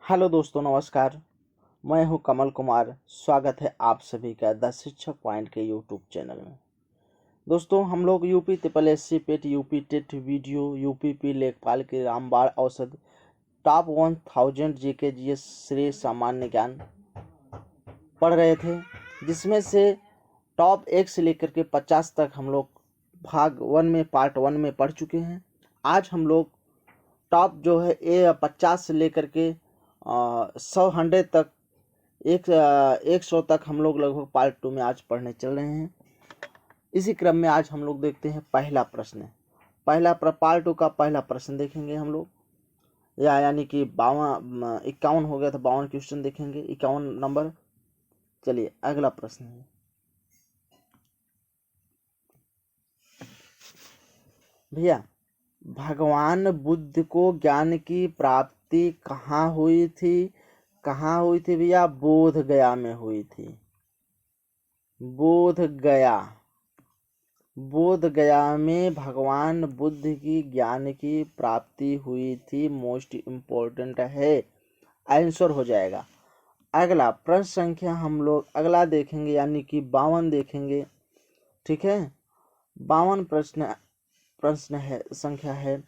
Hello दोस्तों, नमस्कार। मैं हूं कमल कुमार। स्वागत है आप सभी का द शिक्षक पॉइंट के यूट्यूब चैनल में। दोस्तों, हम लोग UP triple SC PET, UP TET video, UP लेखपाल के रामबाण औसत, टॉप 1000 जीके जीएस श्रेय सामान्य ज्ञान पढ़ रहे थे, जिसमें से टॉप 1 से लेकर के 50 तक हम लोग भाग 1 में पार्ट 1 में पढ़ चुके हैं। आज हम लोग टॉप जो है 50 से लेकर के 100 तक 100 तक हम लोग लगभग पार्ट 2 में आज पढ़ने चल रहे हैं। इसी क्रम में आज हम लोग देखते हैं पहला प्रश्न। पार्ट 2 का पहला प्रश्न देखेंगे हम लोग, यानी कि 51 हो गया था, 52 क्वेश्चन देखेंगे, 51 नंबर। चलिए अगला प्रश्न है। भैया, भगवान बुद्ध को ज्ञान की प्राप्ति कहाँ हुई थी? भैया? बोध गया में हुई थी। बोध गया में भगवान बुद्ध की ज्ञान की प्राप्ति हुई थी। मोस्ट इम्पोर्टेंट है, आंसर हो जाएगा। अगला प्रश्न संख्या हम लोग अगला देखेंगे, यानी कि 52 देखेंगे। ठीक है, 52 संख्या है।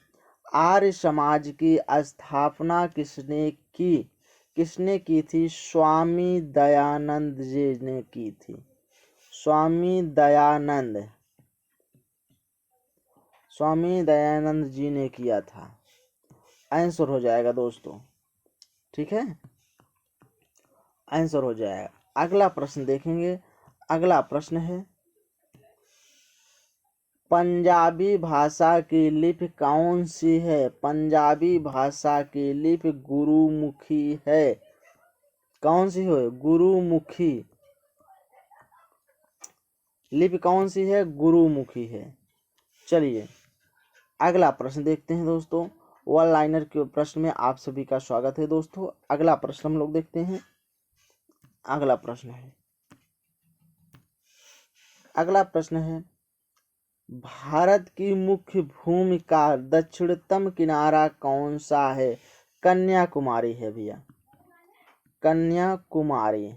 आर्य समाज की स्थापना किसने की थी? स्वामी दयानंद जी ने की थी। स्वामी दयानंद जी ने किया था। आंसर हो जाएगा दोस्तों। ठीक है, आंसर हो जाएगा। अगला प्रश्न देखेंगे। अगला प्रश्न है, पंजाबी भाषा की लिपि कौन सी है? पंजाबी भाषा की लिपि गुरुमुखी है। कौन सी है? गुरुमुखी। लिपि कौन सी है? गुरुमुखी है। चलिए अगला प्रश्न देखते हैं दोस्तों। वन लाइनर के प्रश्न में आप सभी का स्वागत है दोस्तों। अगला प्रश्न हम लोग देखते हैं। अगला प्रश्न है, भारत की मुख्य भूमि का दक्षिणतम किनारा कौन सा है? कन्याकुमारी है भैया, कन्याकुमारी।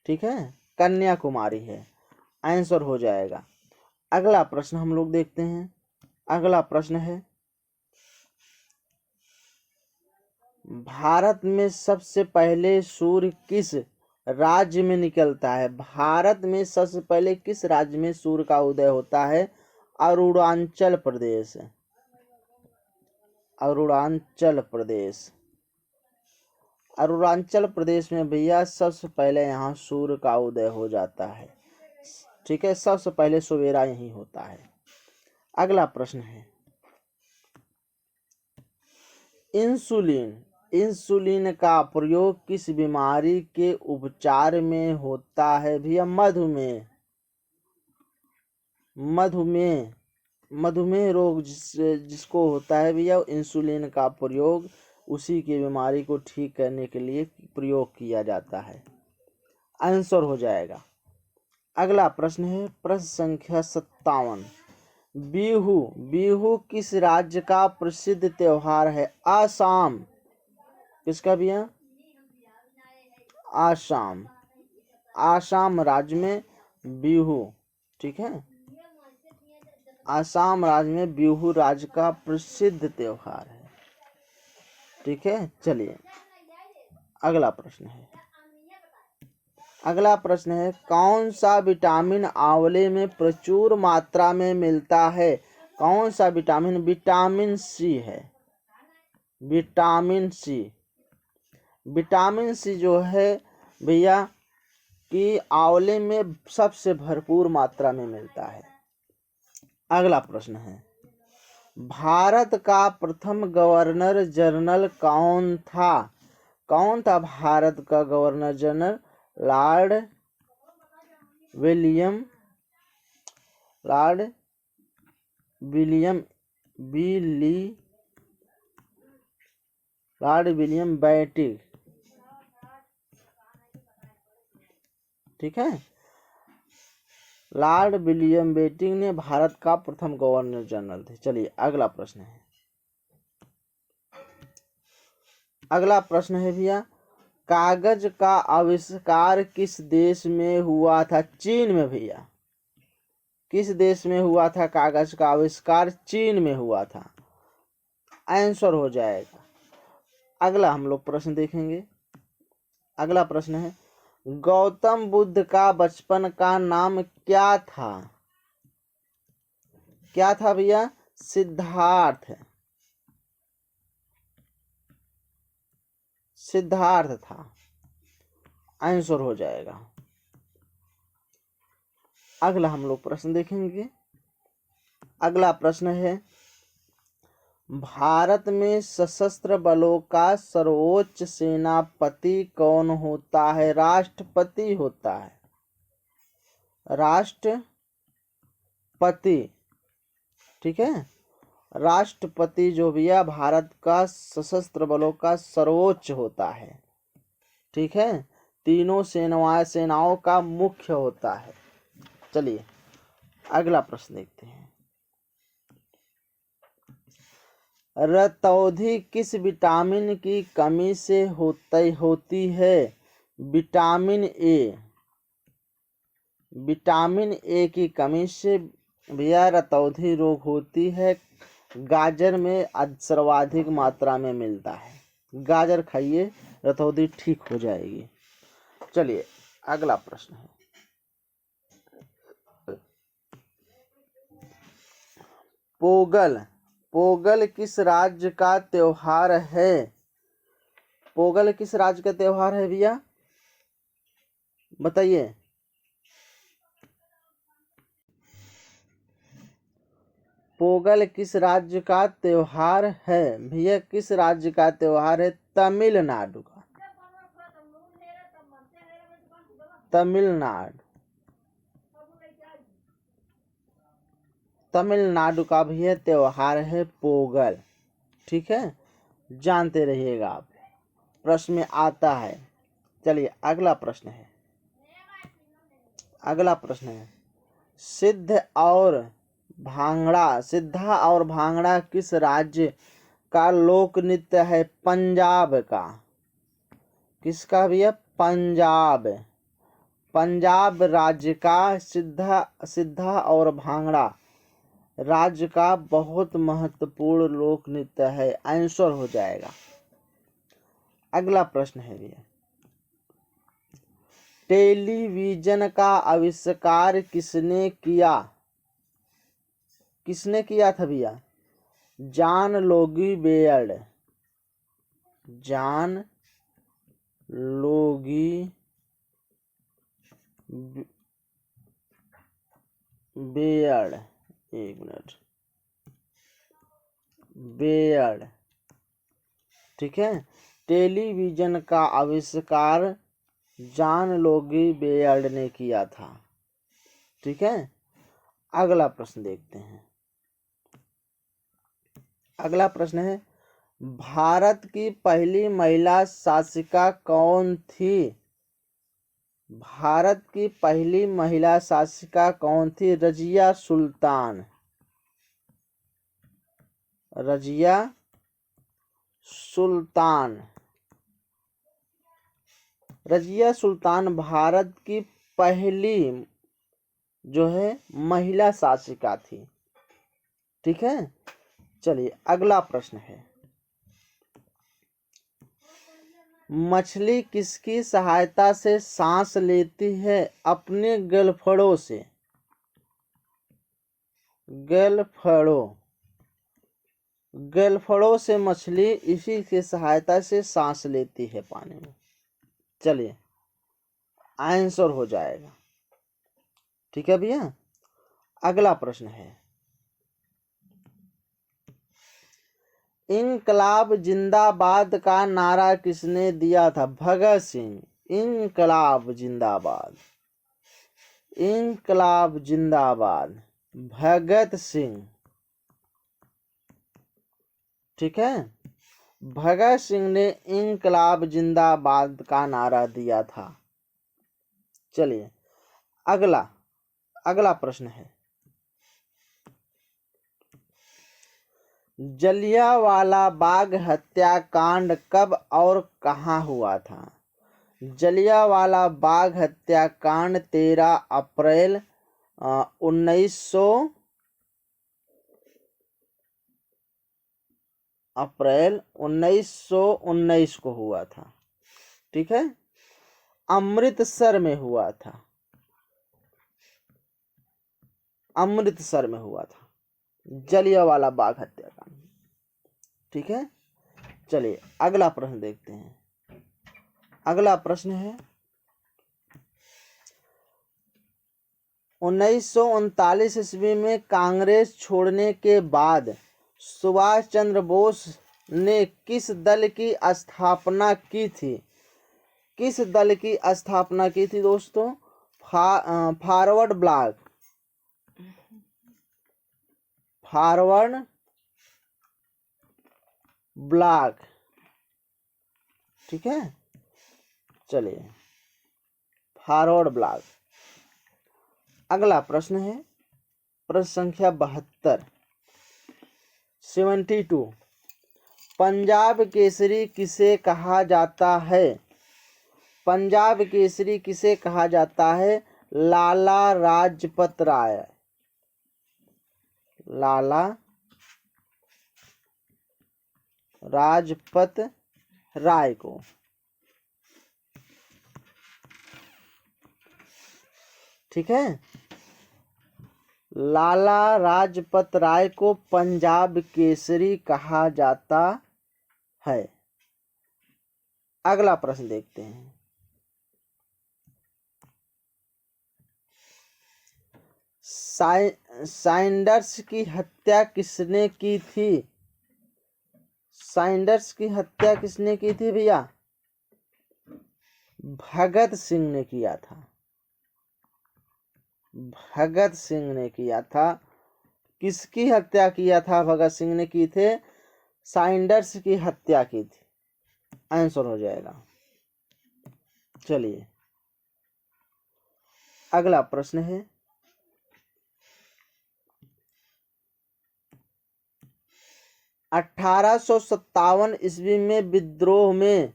ठीक है, कन्याकुमारी है। आंसर हो जाएगा। अगला प्रश्न हम लोग देखते हैं। अगला प्रश्न है, भारत में सबसे पहले सूर्य किस राज्य में निकलता है? भारत में सबसे पहले किस राज्य में सूर्य का उदय होता है? अरुणाचल प्रदेश। अरुणाचल प्रदेश में भैया सबसे पहले यहाँ सूर्य का उदय हो जाता है। ठीक है, सबसे पहले सवेरा यही होता है। अगला प्रश्न है, इंसुलिन का प्रयोग किस बीमारी के उपचार में होता है भैया? मधुमेह रोग जिसको होता है भैया, इंसुलिन का प्रयोग उसी की बीमारी को ठीक करने के लिए प्रयोग किया जाता है। आंसर हो जाएगा। अगला प्रश्न है, प्रश्न संख्या 57। बिहू किस राज्य का प्रसिद्ध त्योहार है? आसाम। किसका भैया? आसाम राज्य में बिहू। ठीक है, आसाम राज्य में बिहू राज्य का प्रसिद्ध त्योहार है। ठीक है, चलिए अगला प्रश्न है, कौन सा विटामिन आंवले में प्रचुर मात्रा में मिलता है? कौन सा विटामिन? विटामिन सी है। विटामिन सी जो है भैया कि आंवले में सबसे भरपूर मात्रा में मिलता है। अगला प्रश्न है, भारत का प्रथम गवर्नर जनरल कौन था? भारत का governor general? Lord William Bentinck. ठीक है, लॉर्ड विलियम बेंटिक ने भारत का प्रथम गवर्नर जनरल थे। चलिए अगला प्रश्न है, अगला प्रश्न है भैया, कागज का आविष्कार किस देश में हुआ था? चीन में भैया। किस देश में हुआ था कागज का आविष्कार? चीन में हुआ था। आंसर हो जाएगा। अगला हम लोग प्रश्न देखेंगे। अगला प्रश्न है, गौतम बुद्ध का बचपन का नाम क्या था? क्या था भैया? सिद्धार्थ। सिद्धार्थ था। आंसर हो जाएगा। अगला हम लोग प्रश्न देखेंगे। अगला प्रश्न है, भारत में सशस्त्र बलों का सर्वोच्च सेनापति कौन होता है? राष्ट्रपति होता है। राष्ट्रपति, ठीक है। राष्ट्रपति जो भैया भारत का सशस्त्र बलों का सर्वोच्च होता है, ठीक है। तीनों सेनाओं का मुख्य होता है। चलिए अगला प्रश्न देखते हैं। रतौंधी किस विटामिन की कमी से होती है? Vitamin A. विटामिन ए की कमी से भैया रतौंधी रोग होती है। गाजर में सर्वाधिक मात्रा में मिलता है। गाजर खाइए, रतौंधी ठीक हो जाएगी। चलिए अगला प्रश्न है, पोगल। पोगल किस राज्य का त्योहार है? पोगल किस राज्य का त्योहार है भैया? बताइए। पोगल किस राज्य का त्योहार है? भैया किस राज्य का त्योहार है? तमिलनाडु का। तमिलनाडु। तमिलनाडु का भैया त्योहार है पोगल, ठीक है। जानते रहिएगा आप, प्रश्न में आता है। चलिए अगला प्रश्न है। अगला प्रश्न है, सिद्धा और भांगड़ा किस राज्य का लोक नृत्य है? पंजाब का। किसका भैया? पंजाब। पंजाब राज्य का सिद्धा और भांगड़ा राज्य का बहुत महत्वपूर्ण लोक नृत्य है। आंसर हो जाएगा। अगला प्रश्न है भैया, टेलीविजन का आविष्कार किसने किया? किसने किया था भैया? John Logie Baird. John Logie Baird. एक मिनट, बेयर्ड, ठीक है। टेलीविजन का आविष्कार जॉन लोगी बेयर्ड ने किया था, ठीक है। अगला प्रश्न देखते हैं। अगला प्रश्न है, भारत की पहली महिला शासिका कौन थी? भारत की पहली महिला शासिका कौन थी? रजिया सुल्तान। रजिया सुल्तान। रजिया सुल्तान भारत की पहली जो है महिला शासिका थी, ठीक है। चलिए अगला प्रश्न है, मछली किसकी सहायता से सांस लेती है? अपने गलफड़ों से। गलफड़ों से मछली इसी की सहायता से सांस लेती है पानी में। चलिए आंसर हो जाएगा, ठीक है भैया। अगला प्रश्न है, इनकलाब जिंदाबाद का नारा किसने दिया था? भगत सिंह। इनकलाब जिंदाबाद। इनकलाब जिंदाबाद, भगत सिंह, ठीक है। भगत सिंह ने इनकलाब जिंदाबाद का नारा दिया था। चलिए अगला प्रश्न है, जलियांवाला बाग हत्याकांड कब और कहाँ हुआ था? जलियांवाला बाग हत्याकांड 13 अप्रैल 1919 को हुआ था। ठीक है, अमृतसर में हुआ था। अमृतसर में हुआ था जलियांवाला बाग हत्याकांड। ठीक है, चलिए अगला प्रश्न देखते हैं। अगला प्रश्न है 1939 ईस्वी में कांग्रेस छोड़ने के बाद सुभाष चंद्र बोस ने किस दल की स्थापना की थी? किस दल की स्थापना की थी दोस्तों? Forward block. Forward block. ठीक है, चलिए फॉरवर्ड ब्लॉक। अगला प्रश्न है प्रश्न संख्या 72 पंजाब केसरी किसे कहा जाता है? पंजाब केसरी किसे कहा जाता है? लाला लाजपत राय। लाला लाजपत राय को। ठीक है, लाला लाजपत राय को पंजाब केसरी कहा जाता है। अगला प्रश्न देखते हैं। साइंडर्स की हत्या किसने की थी? साइंडर्स की हत्या किसने की थी भैया? भगत सिंह ने किया था। भगत सिंह ने किया था। किसकी हत्या किया था? भगत सिंह ने की थे। साइंडर्स की हत्या की थी। आंसर हो जाएगा। चलिए अगला प्रश्न है 1857 ईस्वी में विद्रोह में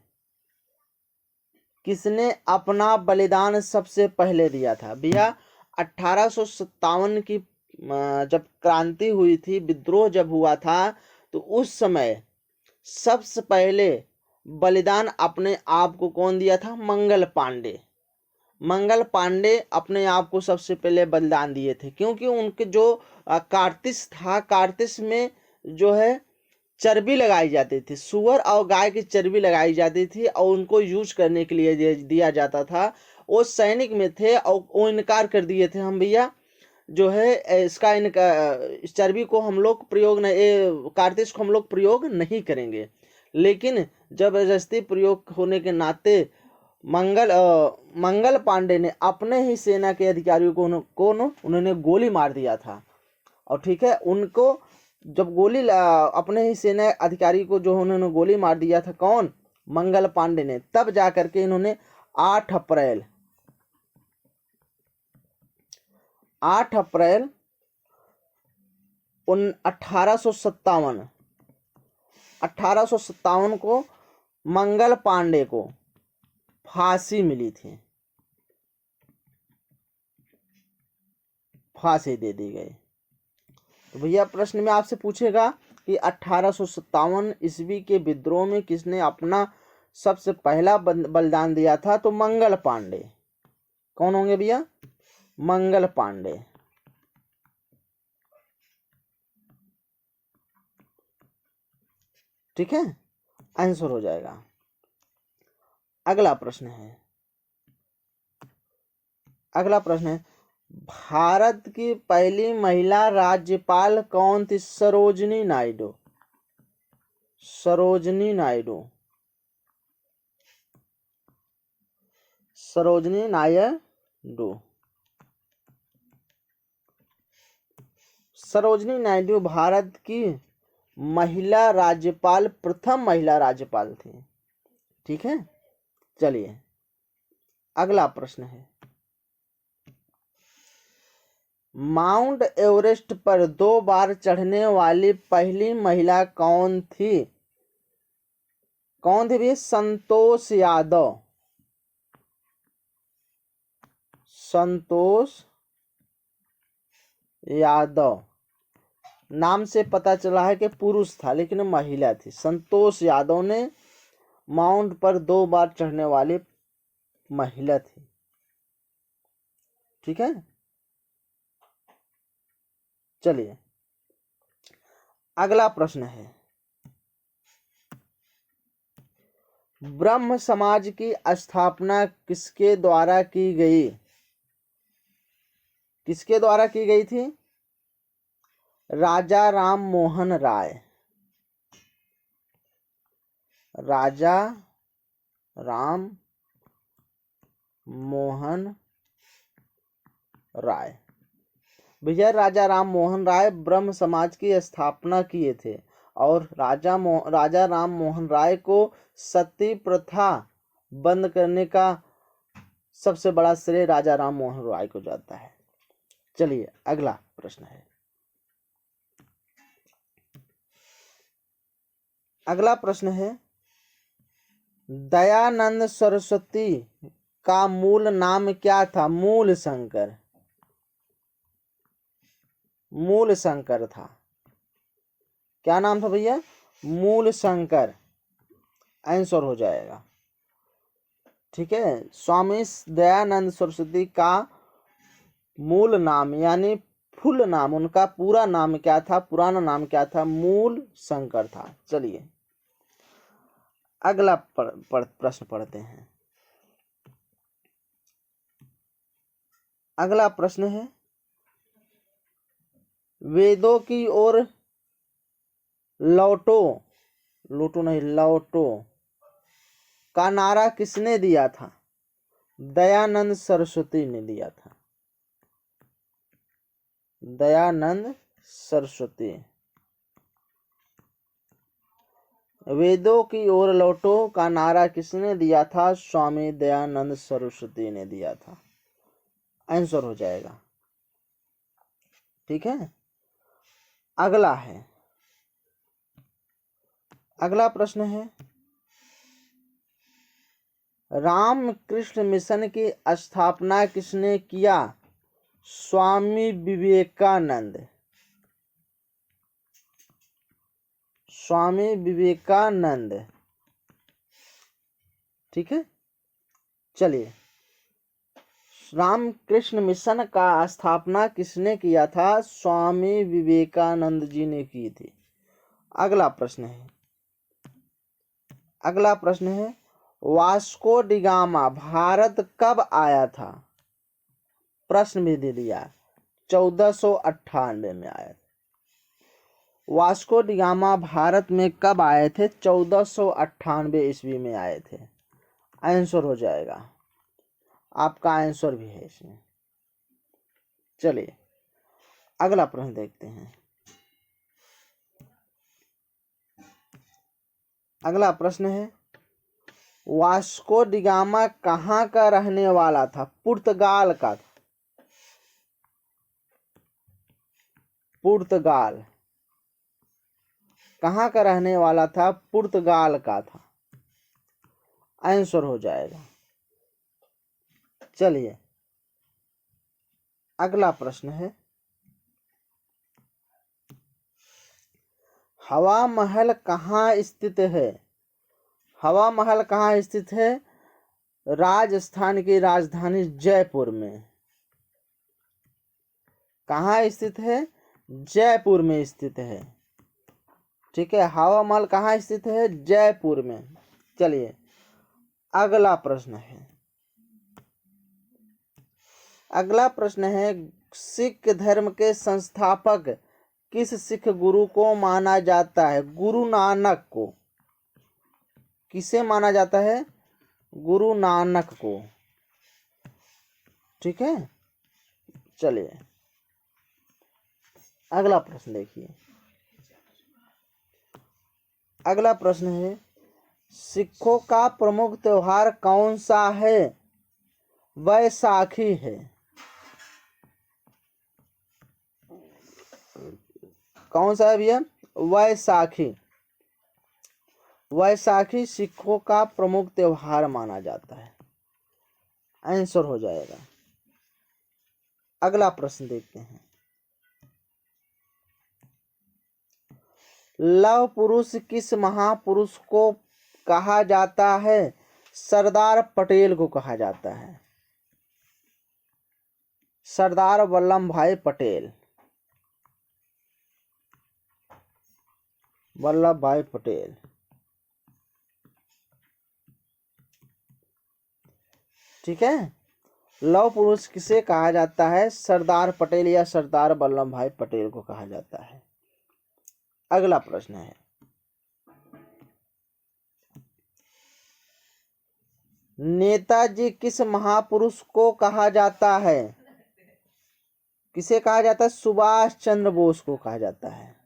किसने अपना बलिदान सबसे पहले दिया था? भैया 1857 की जब क्रांति हुई थी, विद्रोह जब हुआ था, तो उस समय सबसे पहले बलिदान अपने आप को कौन दिया था? मंगल पांडे। मंगल पांडे अपने आप को सबसे पहले बलिदान दिए थे, क्योंकि उनके जो कार्तिस था, कार्तिस में जो है चर्बी लगाई जाती थी, सुअर और गाय की चर्बी लगाई जाती थी और उनको यूज करने के लिए दिया जाता था। वो सैनिक में थे और वो इनकार कर दिए थे, हम भैया जो है इसका इस चर्बी को हम लोग प्रयोग नहीं, कार्तिस को हम लोग प्रयोग नहीं करेंगे। लेकिन जबरदस्ती प्रयोग होने के नाते मंगल पांडे ने अपने ही सेना के अधिकारियों को उन्होंने गोली मार दिया था। और ठीक है, उनको जब गोली अपने ही सेना अधिकारी को जो उन्होंने गोली मार दिया था, कौन? मंगल पांडे ने। तब जाकर के इन्होंने 8 अप्रैल 1857 को मंगल पांडे को फांसी मिली थी। फांसी दे दी गई। तो भैया प्रश्न में आपसे पूछेगा कि 1857 ईस्वी के विद्रोह में किसने अपना सबसे पहला बलिदान दिया था? तो मंगल पांडे। कौन होंगे भैया? मंगल पांडे। ठीक है, आंसर हो जाएगा। अगला प्रश्न है भारत की पहली महिला राज्यपाल कौन थी? सरोजिनी नायडू। सरोजिनी नायडू। सरोजिनी नायडू। सरोजिनी नायडू भारत की महिला राज्यपाल, प्रथम महिला राज्यपाल थी। ठीक है, चलिए अगला प्रश्न है माउंट एवरेस्ट पर 2 बार चढ़ने वाली पहली महिला कौन थी? कौन थी भी? संतोष यादव। संतोष यादव नाम से पता चला है कि पुरुष था, लेकिन महिला थी। संतोष यादव ने माउंट पर 2 बार चढ़ने वाली महिला थी। ठीक है, चलिए अगला प्रश्न है, ब्रह्म समाज की स्थापना किसके द्वारा की गई? किसके द्वारा की गई थी? राजा राम मोहन राय। राजा राम मोहन राय। भैया राजा राम मोहन राय ब्रह्म समाज की स्थापना किए थे, और राजा राम मोहन राय को सती प्रथा बंद करने का सबसे बड़ा श्रेय राजा राम मोहन राय को जाता है। चलिए अगला प्रश्न है, अगला प्रश्न है, दयानंद सरस्वती का मूल नाम क्या था? मूल शंकर। मूल शंकर था। क्या नाम था भैया? मूल शंकर। आंसर हो जाएगा। ठीक है, स्वामी दयानंद सरस्वती का मूल नाम यानी फुल नाम, उनका पूरा नाम क्या था? पुराना नाम क्या था? मूल शंकर था। चलिए अगला प्रश्न पढ़ते हैं। अगला प्रश्न है, वेदों की ओर लौटो, लौटो नहीं लौटो का नारा किसने दिया था? दयानंद सरस्वती ने दिया था। दयानंद सरस्वती। वेदों की ओर लौटो का नारा किसने दिया था? स्वामी दयानंद सरस्वती ने दिया था। आंसर हो जाएगा। ठीक है, अगला है, अगला प्रश्न है, रामकृष्ण मिशन की स्थापना किसने किया? स्वामी विवेकानंद। स्वामी विवेकानंद। ठीक है, चलिए रामकृष्ण मिशन का स्थापना किसने किया था? स्वामी विवेकानंद जी ने की थी। अगला प्रश्न है, अगला प्रश्न है, वास्को डिगामा भारत कब आया था? प्रश्न भी दे दिया, 1498 में आया था। वास्को डिगामा भारत में कब आए थे? 1498 ईस्वी में आए थे। आंसर हो जाएगा। आपका आंसर भी है इसमें। चलिए अगला प्रश्न देखते हैं। अगला प्रश्न है, वास्को डिगामा कहाँ का रहने वाला था? पुर्तगाल का था। पुर्तगाल। कहाँ का रहने वाला था? पुर्तगाल का था। आंसर हो जाएगा। चलिए अगला प्रश्न है, हवा महल कहाँ स्थित है? हवा महल कहाँ स्थित है? राजस्थान की राजधानी जयपुर में। कहाँ स्थित है? जयपुर में स्थित है। ठीक है, हवा महल कहाँ स्थित है? जयपुर में। चलिए अगला प्रश्न है, अगला प्रश्न है, सिख धर्म के संस्थापक किस सिख गुरु को माना जाता है? गुरु नानक को। किसे माना जाता है? गुरु नानक को। ठीक है, चलिए अगला प्रश्न देखिए। अगला प्रश्न है, सिखों का प्रमुख त्योहार कौन सा है? वैसाखी है। कौन सा है भैया? वैसाखी। वैसाखी सिखों का प्रमुख त्योहार माना जाता है। आंसर हो जाएगा। अगला प्रश्न देखते हैं। लौह पुरुष किस महापुरुष को कहा जाता है? सरदार पटेल को कहा जाता है। सरदार वल्लभ भाई पटेल। वल्लभ भाई पटेल। ठीक है, लौह पुरुष किसे कहा जाता है? सरदार पटेल या सरदार वल्लभ भाई पटेल को कहा जाता है। अगला प्रश्न है, नेताजी किस महापुरुष को कहा जाता है? किसे कहा जाता है? सुभाष चंद्र बोस को कहा जाता है।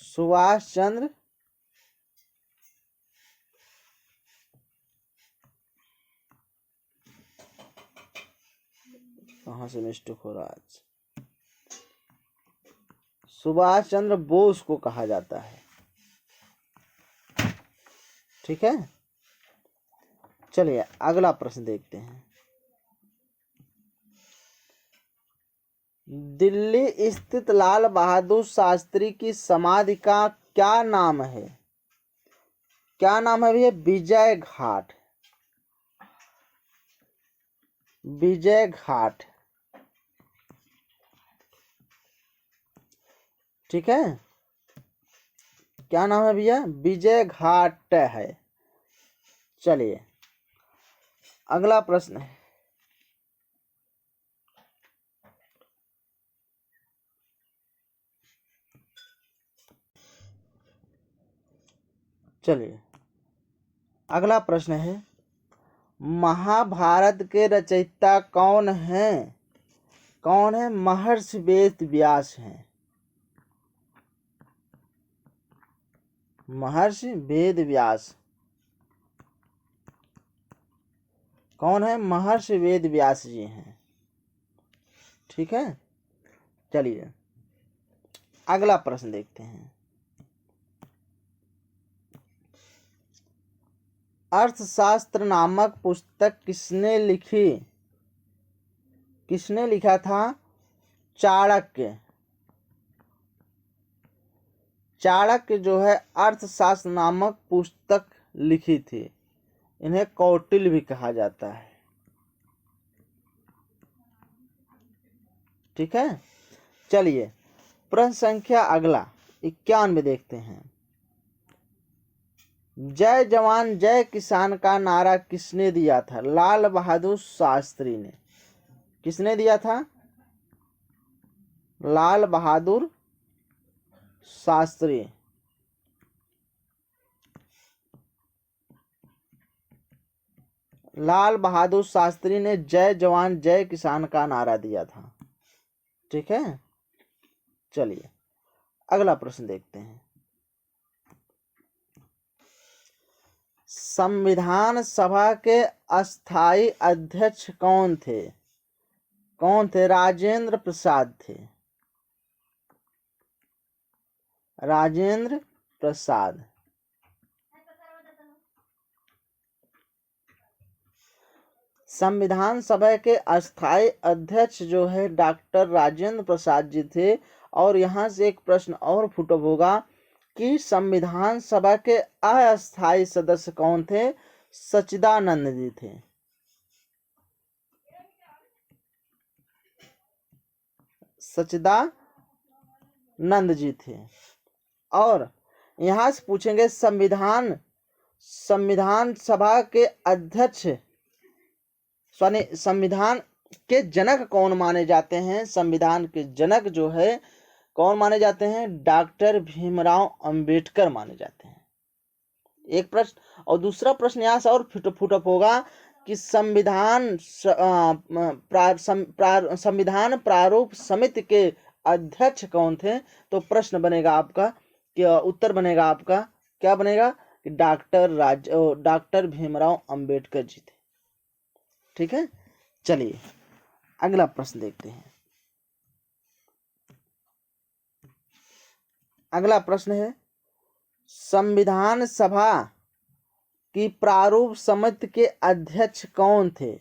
सुभाष चंद्र कहां से मिस्टेक हो रहा है आज? सुभाष चंद्र बोस को कहा जाता है। ठीक है, चलिए अगला प्रश्न देखते हैं। दिल्ली स्थित लाल बहादुर शास्त्री की समाधि का क्या नाम है? क्या नाम है भैया? विजय घाट। विजय घाट। ठीक है, क्या नाम है भैया? विजय घाट है। चलिए अगला प्रश्न है, चलिए अगला प्रश्न है, महाभारत के रचयिता कौन है? कौन है? महर्षि वेद व्यास हैं। महर्षि वेद व्यास। कौन है? महर्षि वेद व्यास जी हैं। ठीक है, चलिए अगला प्रश्न देखते हैं। अर्थशास्त्र नामक पुस्तक किसने लिखी? किसने लिखा था? चाणक्य। चाणक्य जो है अर्थशास्त्र नामक पुस्तक लिखी थी। इन्हें कौटिल्य भी कहा जाता है। ठीक है, चलिए प्रश्न संख्या अगला 91 देखते हैं। जय जवान जय किसान का नारा किसने दिया था? लाल बहादुर शास्त्री ने। किसने दिया था? लाल बहादुर शास्त्री। लाल बहादुर शास्त्री ने जय जवान जय किसान का नारा दिया था। ठीक है, चलिए अगला प्रश्न देखते हैं। संविधान सभा के अस्थाई अध्यक्ष कौन थे? कौन थे? राजेंद्र प्रसाद थे। राजेंद्र प्रसाद। संविधान सभा के अस्थाई अध्यक्ष जो है डॉक्टर राजेंद्र प्रसाद जी थे। और यहाँ से एक प्रश्न और फुटअप होगा कि संविधान सभा के अस्थाई सदस्य कौन थे? सच्चिदानंद जी थे। सच्चिदानंद जी थे। और यहाँ से पूछेंगे संविधान सभा के अध्यक्ष संविधान के जनक कौन माने जाते हैं? संविधान के जनक जो है कौन माने जाते हैं? डॉक्टर भीमराव अंबेडकर माने जाते हैं। एक प्रश्न। और दूसरा प्रश्न यहाँ से और फुटअप होगा कि संविधान प्रारूप समिति के अध्यक्ष कौन थे? तो प्रश्न बनेगा आपका, क्या उत्तर बनेगा आपका? क्या बनेगा? कि डॉक्टर भीमराव अंबेडकर जी थे। ठीक है, चलिए अगला प्रश्न देखते हैं। अगला प्रश्न है, संविधान सभा की प्रारूप समिति के अध्यक्ष कौन थे?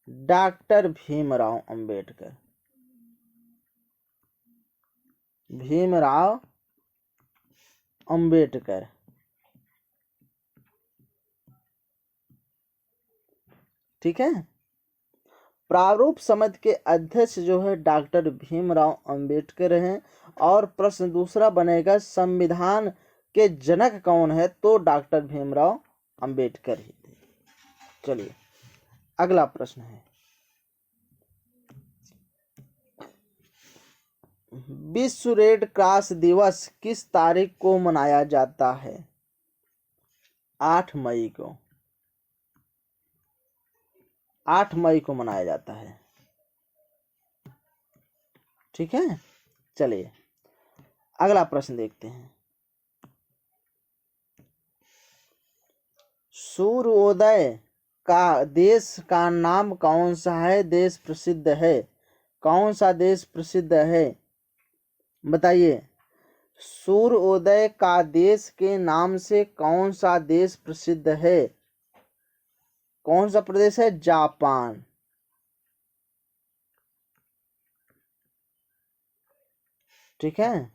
डॉक्टर भीमराव अंबेडकर। भीमराव अंबेडकर। ठीक है, प्रारूप समिति के अध्यक्ष जो है डॉक्टर भीमराव अंबेडकर हैं। और प्रश्न दूसरा बनेगा, संविधान के जनक कौन है? तो डॉक्टर भीमराव अंबेडकर ही थे। चलिए अगला प्रश्न है, विश्व रेड क्रॉस दिवस किस तारीख को मनाया जाता है? 8 मई को। 8 मई को मनाया जाता है। ठीक है, चलिए अगला प्रश्न देखते हैं। सूर्योदय का देश का नाम कौन सा है? देश प्रसिद्ध है। कौन सा देश प्रसिद्ध है बताइए? सूर्योदय का देश के नाम से कौन सा देश प्रसिद्ध है? कौन सा प्रदेश है? जापान। ठीक है,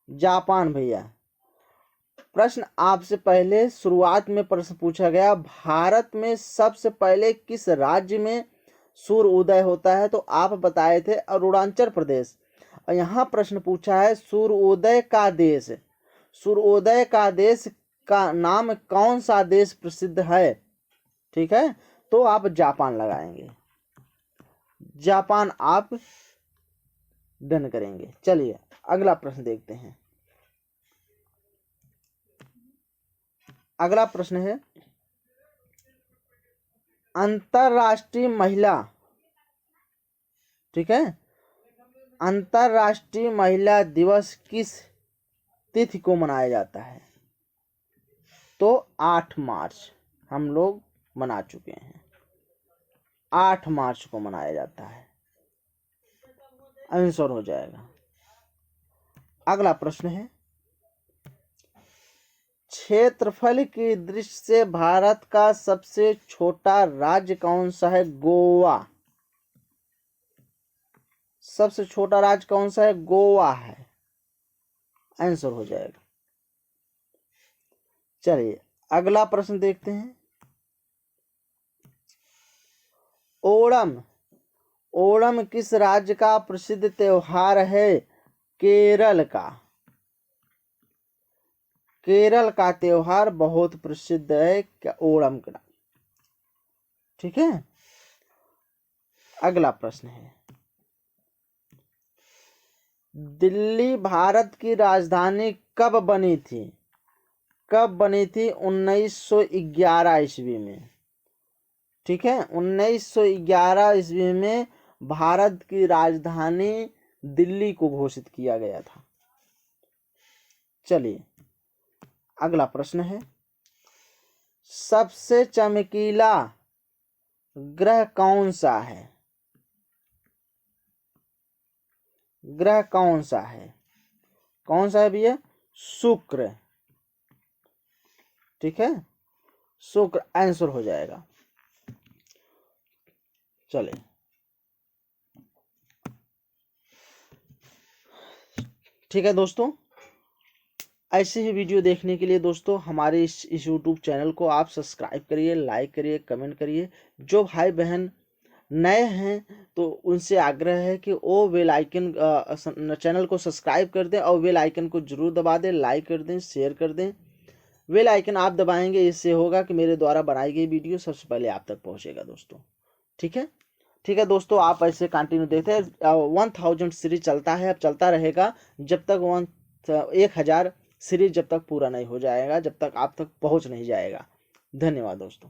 जापान भैया। प्रश्न आपसे पहले शुरुआत में प्रश्न पूछा गया, भारत में सबसे पहले किस राज्य में सूर्योदय होता है? तो आप बताए थे अरुणाचल प्रदेश। और यहाँ प्रश्न पूछा है सूर्योदय का देश, सूर्योदय का देश का नाम कौन सा देश प्रसिद्ध है? ठीक है, तो आप जापान लगाएंगे, जापान आप डन करेंगे। चलिए अगला प्रश्न देखते हैं। अगला प्रश्न है, अंतरराष्ट्रीय महिला, ठीक है, अंतरराष्ट्रीय महिला दिवस किस तिथि को मनाया जाता है? तो 8 मार्च हम लोग मना चुके हैं। 8 मार्च को मनाया जाता है, आंसर हो जाएगा। अगला प्रश्न है, क्षेत्रफल की दृष्टि से भारत का सबसे छोटा राज्य कौन सा है? गोवा। सबसे छोटा राज्य कौन सा है? गोवा है, आंसर हो जाएगा। चलिए अगला प्रश्न देखते हैं। ओणम, ओणम किस राज्य का प्रसिद्ध त्योहार है? केरल का। केरल का त्योहार बहुत प्रसिद्ध है क्या? ओणम का। ठीक है, अगला प्रश्न है, दिल्ली भारत की राजधानी कब बनी थी? कब बनी थी? 1911 ईस्वी में। ठीक है, 1911 ईस्वी में भारत की राजधानी दिल्ली को घोषित किया गया था। चलिए अगला प्रश्न है, सबसे चमकीला ग्रह कौन सा है? ग्रह कौन सा है? कौन सा है भैया? शुक्र। ठीक है, शुक्र आंसर हो जाएगा। चले ठीक है दोस्तों, ऐसे ही वीडियो देखने के लिए दोस्तों हमारे इस यूट्यूब चैनल को आप सब्सक्राइब करिए, लाइक करिए, कमेंट करिए। जो भाई बहन नए हैं तो उनसे आग्रह है कि वो बेल आइकन चैनल को सब्सक्राइब कर दें और बेल आइकन को जरूर दबा दें, लाइक कर दें, शेयर कर दें। बेल आइकन आप दबाएंगे, इससे होगा कि मेरे द्वारा बनाई गई वीडियो सबसे पहले आप तक पहुंचेगा दोस्तों। ठीक है, ठीक है दोस्तों, आप ऐसे कंटिन्यू देखते हैं। 1000 सीरीज चलता है, अब चलता रहेगा जब तक 1000 सीरीज जब तक पूरा नहीं हो जाएगा, जब तक आप तक पहुंच नहीं जाएगा। धन्यवाद दोस्तों।